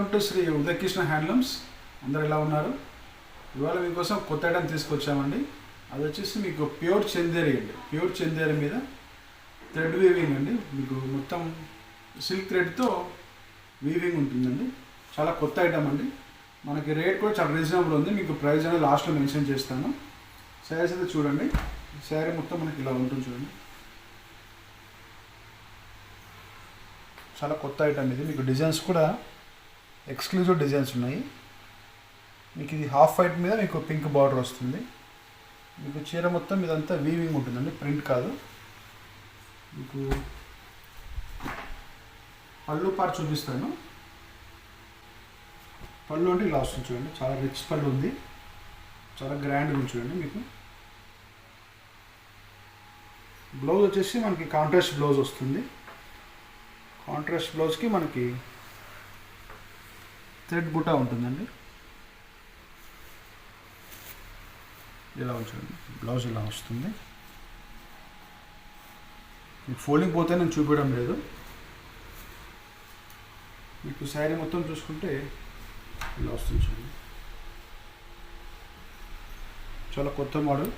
Welcome to Shri Udayakrishna handlooms. అందరు ఎలా ఉన్నారు? ఇవాళ మీకోసం కొత్త ఐటమ్ తీసుకొచ్చామండి. అది వచ్చేసి మీకు ప్యూర్ చందేరి అండి. ప్యూర్ చందేరి మీద థ్రెడ్ వీవింగ్ అండి. మీకు మొత్తం సిల్క్ థ్రెడ్తో వీవింగ్ ఉంటుందండి. చాలా కొత్త ఐటమ్ అండి. మనకి రేట్ కూడా చాలా రీజనబుల్ ఉంది. మీకు ప్రైస్ అనేది లాస్ట్లో మెన్షన్ చేస్తాను. శారీస్ అయితే చూడండి. శారీ మొత్తం మనకి ఇలా ఉంటుంది చూడండి. చాలా కొత్త ఐటమ్ ఇది. మీకు డిజైన్స్ కూడా ఎక్స్క్లూజివ్ డిజైన్స్ ఉన్నాయి. మీకు ఇది హాఫ్ వైట్ మీద మీకు పింక్ బార్డర్ వస్తుంది. మీకు చీర మొత్తం ఇదంతా వీవింగ్ ఉంటుందండి, ప్రింట్ కాదు. మీకు పళ్ళు పార్ట్ చూపిస్తాను. పళ్ళు అంటే ఇలా వస్తుంది చూడండి. చాలా రిచ్ పళ్ళు ఉంది, చాలా గ్రాండ్గా ఉంది చూడండి. మీకు బ్లౌజ్ వచ్చేసి మనకి కాంట్రాస్ట్ బ్లౌజ్ వస్తుంది. కాంట్రాస్ట్ బ్లౌజ్కి మనకి థ్రెడ్ బుటా ఉంటుందండి. ఇలా ఉంచండి. బ్లౌజ్ ఇలా వస్తుంది. మీకు ఫోల్డింగ్ పోతే నేను చూపించడం లేదు. మీకు శారీ మొత్తం చూసుకుంటే ఇలా వస్తుంది చూడండి. చాలా కొత్త మోడల్.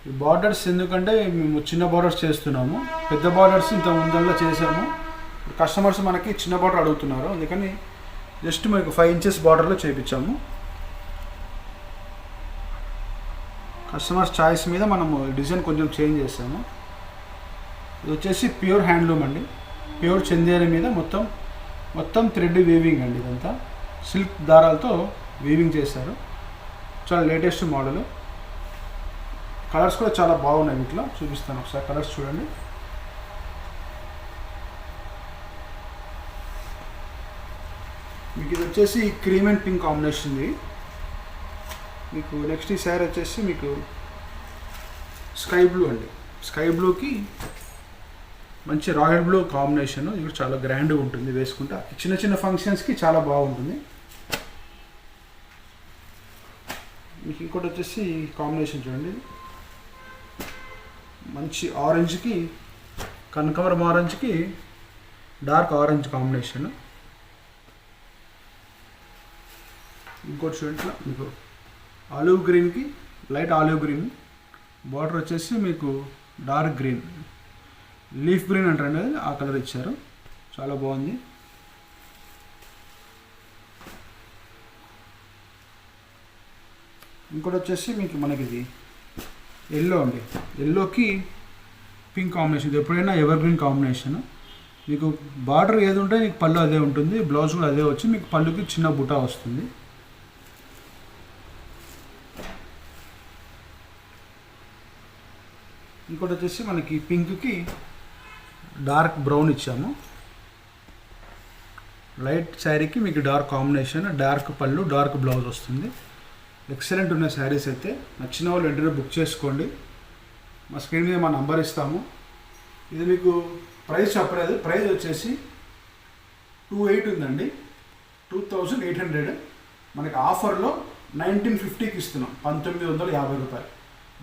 ఈ బార్డర్స్ ఎందుకంటే మేము చిన్న బార్డర్స్ చేస్తున్నాము. పెద్ద బార్డర్స్ ఇంత ముందల్లా చేసాము. కస్టమర్స్ మనకి చిన్న బార్డర్ అడుగుతున్నారు, అందుకని జస్ట్ మనకు 5 ఇంచెస్ బార్డర్లో చేయించాము. కస్టమర్స్ చాయిస్ మీద మనము డిజైన్ కొంచెం చేంజ్ చేసాము. ఇది వచ్చేసి ప్యూర్ హ్యాండ్లూమ్ అండి. ప్యూర్ చందేరి మీద మొత్తం థ్రెడ్ వీవింగ్ అండి. ఇదంతా సిల్క్ దారాలతో వీవింగ్ చేశారు. చాలా లేటెస్ట్ మోడల్. కలర్స్ కూడా చాలా బాగున్నాయి. వీటిలో చూపిస్తాను ఒకసారి. కలర్స్ చూడండి. మీకు ఇది వచ్చేసి క్రీమ్ అండ్ పింక్ కాంబినేషన్ ఇది. మీకు నెక్స్ట్ ఈ శారీ వచ్చేసి మీకు స్కై బ్లూ అండి. స్కై బ్లూకి మంచి రాయల్ బ్లూ కాంబినేషన్. ఇది చాలా గ్రాండ్గా ఉంటుంది. వేసుకుంటే చిన్న చిన్న ఫంక్షన్స్కి చాలా బాగుంటుంది. మీకు ఇంకోటి వచ్చేసి కాంబినేషన్ చూడండి. మంచి ఆరెంజ్కి కనకవరం ఆరెంజ్కి డార్క్ ఆరెంజ్ కాంబినేషన్. ఇంకోటి చూడండి. మీకు ఆలివ్ గ్రీన్కి లైట్ ఆలివ్ గ్రీన్ బార్డర్ వచ్చేసి మీకు డార్క్ గ్రీన్, లీఫ్ గ్రీన్ అంటారండి, ఆ కలర్ ఇచ్చారు. చాలా బాగుంది. ఇంకోటి వచ్చేసి మీకు మనకి ఇది ఎల్లో అండి. ఎల్లోకి పింక్ కాంబినేషన్. ఇది ఎప్పుడైనా ఎవర్ గ్రీన్ కాంబినేషన్. మీకు బార్డర్ ఏది ఉంటే మీకు పళ్ళు అదే ఉంటుంది. బ్లౌజ్ కూడా అదే వచ్చి మీకు పళ్ళుకి చిన్న బుటా వస్తుంది. ఇంకోటి వచ్చేసి మనకి పింక్కి డార్క్ బ్రౌన్ ఇచ్చాము. లైట్ శారీకి మీకు డార్క్ కాంబినేషన్, డార్క్ పళ్ళు, డార్క్ బ్లౌజ్ వస్తుంది. ఎక్సలెంట్ ఉన్న శారీస్ అయితే నచ్చిన వాళ్ళు వెంటనే బుక్ చేసుకోండి. మా స్క్రీన్ మీద మా నంబర్ ఇస్తాము. ఇది మీకు ప్రైస్ చెప్పలేదు. ప్రైస్ వచ్చేసి 2800 ఉందండి. 2800. మనకి ఆఫర్లో 1950కి ఇస్తున్నాం. 1950 రూపాయలు.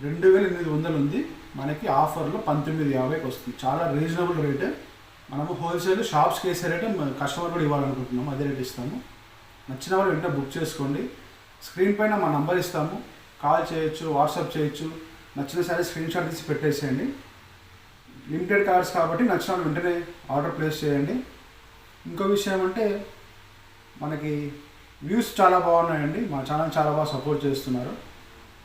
2800 ఉంది. మనకి ఆఫర్లో 1950కి వస్తుంది. చాలా రీజనబుల్ రేట్. మనము హోల్సేల్ షాప్స్కి వేసే రేట్ కస్టమర్ కూడా ఇవ్వాలనుకుంటున్నాము. అదే రేట్ ఇస్తాము. నచ్చిన వాళ్ళు వెంటనే బుక్ చేసుకోండి. స్క్రీన్ పైన మా నంబర్ ఇస్తాము. కాల్ చేయొచ్చు, వాట్సాప్ చేయొచ్చు. నచ్చిన సారీ స్క్రీన్ షాట్ తీసి పెట్టేసేయండి. లిమిటెడ్ కార్డ్స్ కాబట్టి నచ్చిన వాళ్ళు వెంటనే ఆర్డర్ ప్లేస్ చేయండి. ఇంకో విషయం అంటే మనకి వ్యూస్ చాలా బాగున్నాయండి. మా ఛానల్ చాలా బాగా సపోర్ట్ చేస్తున్నారు.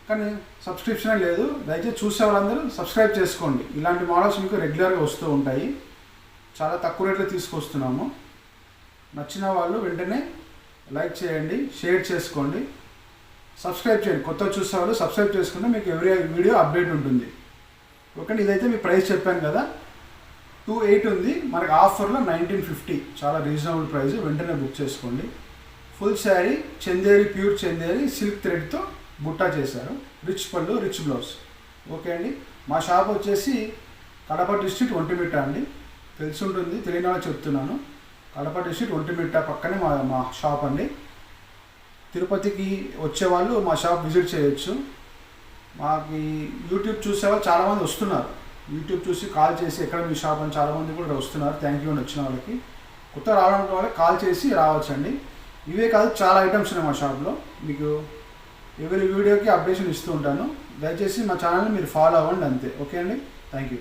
కానీ సబ్స్క్రిప్షనే లేదు. దయచేసి చూసే వాళ్ళందరూ సబ్స్క్రైబ్ చేసుకోండి. ఇలాంటి మోడల్స్ మీకు రెగ్యులర్గా వస్తూ ఉంటాయి. చాలా తక్కువ రేట్లో తీసుకొస్తున్నాము. నచ్చిన వాళ్ళు వెంటనే లైక్ చేయండి, షేర్ చేసుకోండి, సబ్స్క్రైబ్ చేయండి. కొత్తగా చూసే వాళ్ళు సబ్స్క్రైబ్ చేసుకుంటే మీకు ఎవ్రీ వీడియో అప్డేట్ ఉంటుంది. ఓకే. ఇదైతే మీ ప్రైస్ చెప్పాను కదా, 2800 ఉంది. మనకి ఆఫర్లో 1950. చాలా రీజనబుల్ ప్రైస్. వెంటనే బుక్ చేసుకోండి. Full sari Chanderi, pure Chanderi silk థ్రెడ్తో బుట్టా చేశారు. రిచ్ పళ్ళు, రిచ్ బ్లౌజ్. ఓకే అండి. మా షాప్ వచ్చేసి కడప డిస్ట్రిక్ట్ ఒంటిమిట్ట అండి. తెలిసి ఉంటుంది, తెలియని వాళ్ళు చెప్తున్నాను. కడప డిస్ట్రిక్ట్ ఒంటిమిట్ట పక్కనే మా షాప్ అండి. తిరుపతికి వచ్చేవాళ్ళు మా షాప్ విజిట్ చేయొచ్చు. మాకు యూట్యూబ్ చూసేవాళ్ళు చాలామంది వస్తున్నారు. యూట్యూబ్ చూసి కాల్ చేసి ఎక్కడ మీ షాప్ అని చాలామంది కూడా వస్తున్నారు. థ్యాంక్ యూ అని వచ్చిన వాళ్ళకి. కొత్త రావడానికి వాళ్ళకి కాల్ చేసి రావచ్చండి. ఇవే కాదు, చాలా ఐటమ్స్ ఉన్నాయి మా షాప్లో. మీకు ఎవరి వీడియోకి అప్డేషన్ ఇస్తూ ఉంటాను. దయచేసి మా ఛానల్ని మీరు ఫాలో అవ్వండి అంతే. ఓకే అండి, థ్యాంక్ యూ.